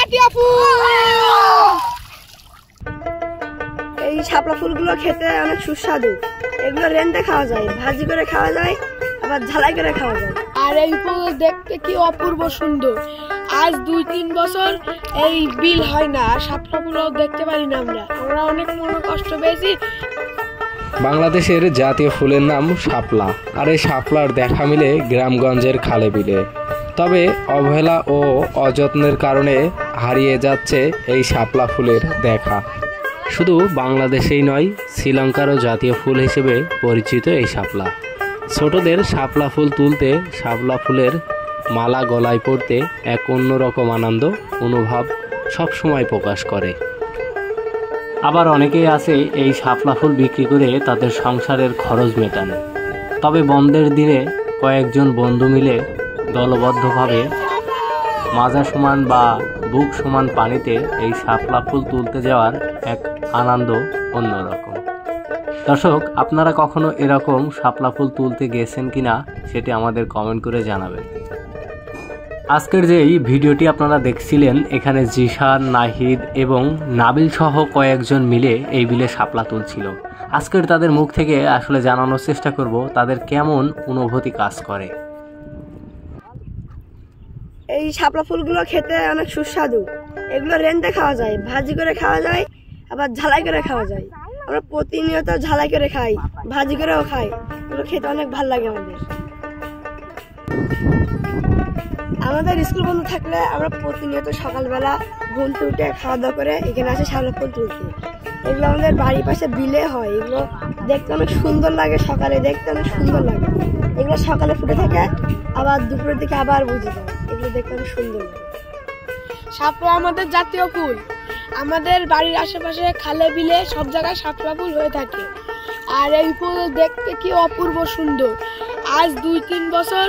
জাতীয় ফুল। এই শাপলা ফুলগুলো খেতে অনেক সুস্বাদু। এগুলো রেঁধে খাওয়া যায়, ভাজি করে খাওয়া যায়, আবার ঝালাই করে খাওয়া যায়। আর এই ফুল দেখতে কি অপূর্ব সুন্দর। আজ 2-3 বছর এই বিল হয় না, শাপলা ফুলও দেখতে পারি না। আমরা অনেক মনে কষ্ট পেয়েছি। বাংলাদেশের জাতীয় ফুলের নাম শাপলা, আর এই শাপলার দেখা মিলে গ্রামগঞ্জের খালে বিলে। তবে অবহেলা ও অযত্নের কারণে হারিয়ে যাচ্ছে এই শাপলা ফুলের দেখা। শুধু বাংলাদেশেই নয়, শ্রীলঙ্কারও জাতীয় ফুল হিসেবে পরিচিত এই শাপলা। ছোটদের শাপলা ফুল তুলতে, শাপলা ফুলের মালা গলায় পড়তে এক অন্যরকম আনন্দ অনুভব সবসময় প্রকাশ করে। আবার অনেকেই আছে এই শাপলা ফুল বিক্রি করে তাদের সংসারের খরচ মেটান। তবে বন্ধের দিনে কয়েকজন বন্ধু মিলে দলবদ্ধভাবে মাজা সমান বা বুক সমান পানিতে এই শাপলা ফুল তুলতে যাওয়ার এক আনন্দ অন্যরকম। দর্শক, আপনারা কখনো এরকম শাপলা ফুল তুলতে গেছেন কিনা সেটি আমাদের কমেন্ট করে জানাবেন। আজকের যে এই ভিডিওটি আপনারা দেখছিলেন, এখানে জিশান, নাহিদ এবং নাবিল সহ কয়েকজন মিলে এই বিলে শাপলা তুলছিল। আজকের তাদের মুখ থেকে আসলে জানানোর চেষ্টা করব তাদের কেমন অনুভূতি কাজ করে। এই শাপলা ফুলগুলো খেতে অনেক সুস্বাদু। এগুলো রেঁধে খাওয়া যায়, ভাজি করে খাওয়া যায়, আবার ঝালাই করে খাওয়া যায়। আমরা প্রতিনিয়ত ঝালাই করে খাই, ভাজি করেও খাই। এগুলো খেতে অনেক ভালো লাগে আমাদের স্কুল বন্ধ থাকলে আমরা প্রতিনিয়ত সকালবেলা ঘুম থেকে উঠে খাওয়া দাওয়া করে এখানে আসে শাপলা ফুল তুলতে। এগুলো আমাদের বাড়ির পাশে বিলে হয়। এগুলো দেখতে অনেক সুন্দর লাগে, সকালে দেখতে অনেক সুন্দর লাগে। এগুলো সকালে ফুটে থাকে, আবার দুপুরের দিকে আবার বুঝে যায়। এগুলো দেখতে অনেক সুন্দর লাগে। শাপলা আমাদের জাতীয় ফুল। আমাদের বাড়ির আশেপাশে খালে বিলে সব জায়গায় শাপলা ফুল হয়ে থাকে। আর এই ফুল দেখতে কি অপূর্ব সুন্দর। আজ 2-3 বছর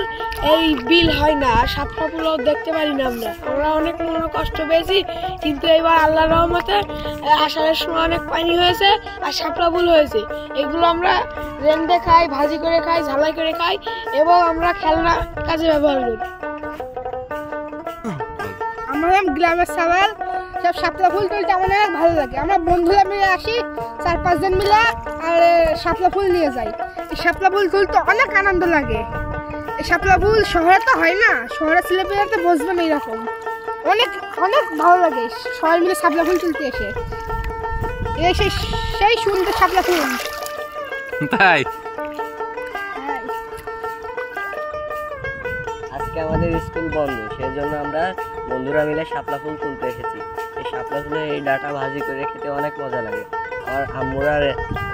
এই বিল হয় না, শাপলা ফুলও দেখতে পারি না। আমরা অনেক মনে কষ্ট পেয়েছি, কিন্তু এবার আল্লাহর রহমতে আষাঢ়ের সময় অনেক পানি হয়েছে আর শাপলা ফুল হয়েছে। এগুলো আমরা রেঁধে খাই, ভাজি করে খাই, ঝালাই করে খাই এবং আমরা খেলনা কাজে ব্যবহার করি। আমাদের গ্রামের সবাই সব শাপলা ফুল তুলতে আমাদের অনেক ভালো লাগে। আমরা বন্ধুরা মিলে আসি, 4-5 জন মিলে, আর শাপলা ফুল নিয়ে যাই। এই শাপলা ফুল তুলতে অনেক আনন্দ লাগে। এই শাপলা ফুল শহরে তো হয় না, শহরে ছেলেপেলে তো বসবে না। এরকম অনেক অনেক ভালো লাগে সবাই মিলে শাপলা ফুল তুলতে এসে। সেই সুন্দর শাপলা ফুল। তাই আজকে আমাদের স্কুল বন্ধ, সেই জন্য আমরা বন্ধুরা মিলে শাপলা ফুল তুলতে এসেছি। এই শাপলা ফুলের এই ডাটা ভাজি করে খেতে অনেক মজা লাগে। আর আম্মুরা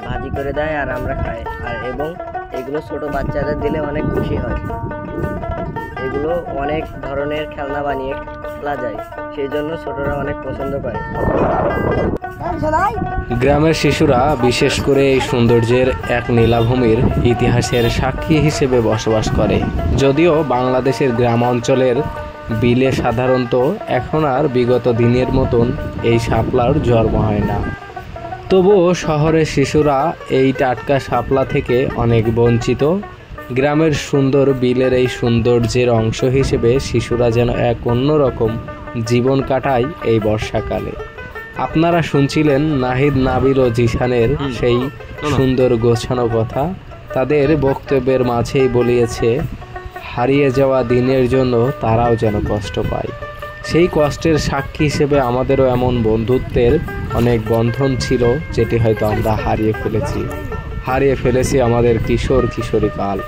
ভাজি করে দেয় আর আমরা খাই। আর এবং এগুলো ছোট বাচ্চাদের দিলে অনেক খুশি হয়। এগুলো অনেক ধরনের খেলনা বানিয়ে খেলা যায়, সেই জন্য ছোটরা অনেক পছন্দ করে। গ্রামের শিশুরা বিশেষ করে এই সৌন্দর্যের এক নীলাভূমির ইতিহাসের সাক্ষী হিসেবে বসবাস করে। যদিও বাংলাদেশের গ্রাম অঞ্চলের বিলে সাধারণত এখন আর বিগত দিনের মতন এই শাপলার জন্ম হয় না, তবুও শহরের শিশুরা এই টাটকা শাপলা থেকে অনেক বঞ্চিত। গ্রামের সুন্দর বিলের এই সৌন্দর্যের অংশ হিসেবে শিশুরা যেন এক অন্যরকম জীবন কাটায় এই বর্ষাকালে। আপনারা শুনছিলেন নাহিদ, নাবিল ও জিশানের সেই সুন্দর গোছানো কথা। তাদের বক্তব্যের মাঝেই বলিয়েছে, হারিয়ে যাওয়া দিনের জন্য তারাও যেন কষ্ট পায়। সেই কষ্টের সাক্ষী হিসেবে আমাদেরও এমন বন্ধুত্বের অনেক বন্ধন ছিল, যেটি হয়তো আমরা হারিয়ে ফেলেছি আমাদের কিশোর কিশোরী কাল।